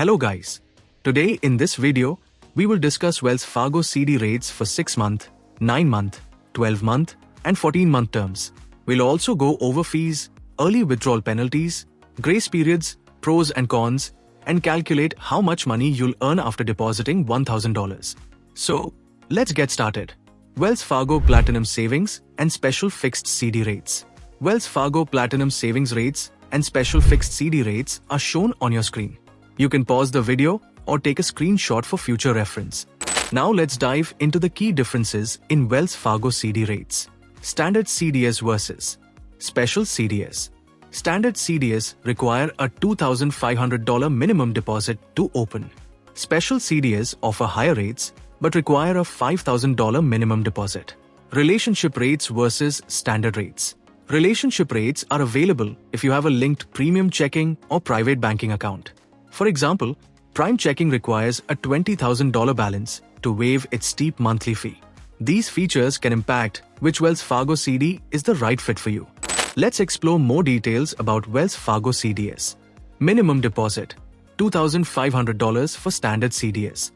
Hello guys. Today in this video, we will discuss Wells Fargo CD rates for 6-month, 9-month, 12-month and 14-month terms. We'll also go over fees, early withdrawal penalties, grace periods, pros and cons, and calculate how much money you'll earn after depositing $1,000. So, let's get started. Wells Fargo Platinum Savings and Special Fixed CD Rates. Wells Fargo Platinum Savings Rates and Special Fixed CD Rates are shown on your screen. You can pause the video or take a screenshot for future reference. Now let's dive into the key differences in Wells Fargo CD rates. Standard CDS versus Special CDS. Standard CDS require a $2,500 minimum deposit to open. Special CDS offer higher rates but require a $5,000 minimum deposit. Relationship rates versus standard rates. Relationship rates are available if you have a linked premium checking or private banking account. For example, Prime Checking requires a $20,000 balance to waive its steep monthly fee. These features can impact which Wells Fargo CD is the right fit for you. Let's explore more details about Wells Fargo CDS. Minimum deposit: $2,500 for standard CDS,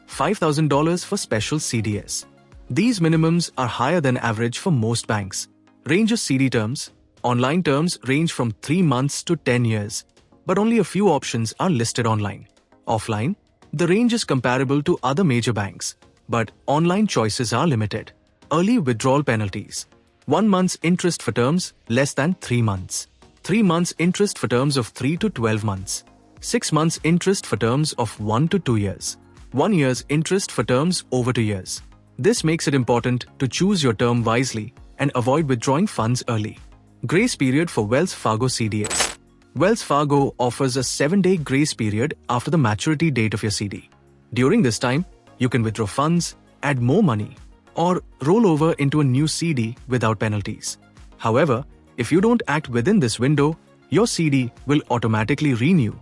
$5,000 for special CDS. These minimums are higher than average for most banks. Range of CD terms: online terms range from 3 months to 10 years. But only a few options are listed online. Offline, the range is comparable to other major banks, but online choices are limited. Early withdrawal penalties: 1 month's interest for terms less than 3 months, 3 months interest for terms of 3 to 12 months, 6 months interest for terms of 1 to 2 years, 1 year's interest for terms over 2 years. This makes it important to choose your term wisely and avoid withdrawing funds early. Grace period for Wells Fargo CDS. Wells Fargo offers a 7-day grace period after the maturity date of your CD. During this time, you can withdraw funds, add more money, or roll over into a new CD without penalties. However, if you don't act within this window, your CD will automatically renew,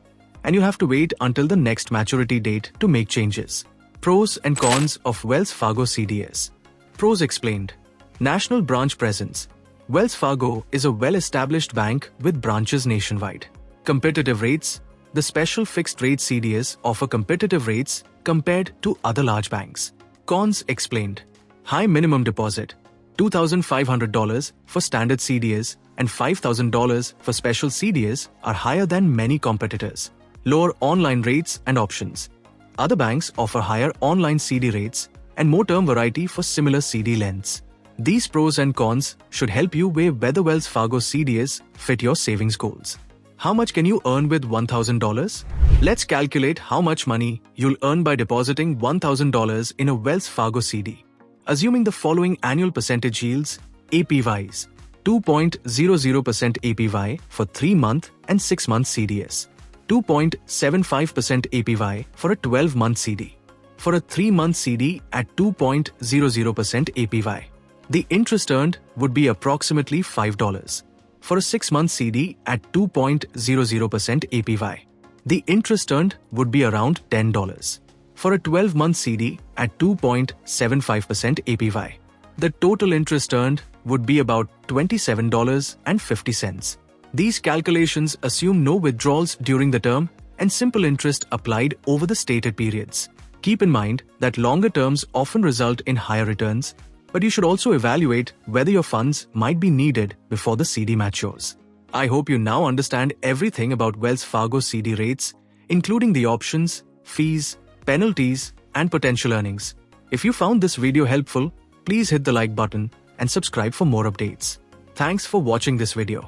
and you have to wait until the next maturity date to make changes. Pros and cons of Wells Fargo CDS. Pros explained. National branch presence. Wells Fargo is a well-established bank with branches nationwide. Competitive rates. The special fixed rate CDS offer competitive rates compared to other large banks. Cons explained. High minimum deposit: $2,500 for standard CDS and $5,000 for special CDS are higher than many competitors. Lower online rates and options. Other banks offer higher online CD rates and more term variety for similar CD lengths. These pros and cons should help you weigh whether Wells Fargo CDS fit your savings goals. How much can you earn with $1,000? Let's calculate how much money you'll earn by depositing $1,000 in a Wells Fargo CD. Assuming the following annual percentage yields: APYs, 2.00% APY for 3-month and 6-month CDS, 2.75% APY for a 12-month CD. For a 3-month CD at 2.00% APY, the interest earned would be approximately $5. For a 6-month CD at 2.00% APY, the interest earned would be around $10. For a 12-month CD at 2.75% APY, the total interest earned would be about $27.50. These calculations assume no withdrawals during the term and simple interest applied over the stated periods. Keep in mind that longer terms often result in higher returns, but you should also evaluate whether your funds might be needed before the CD matures. I hope you now understand everything about Wells Fargo CD rates, including the options, fees, penalties, and potential earnings. If you found this video helpful, please hit the like button and subscribe for more updates. Thanks for watching this video.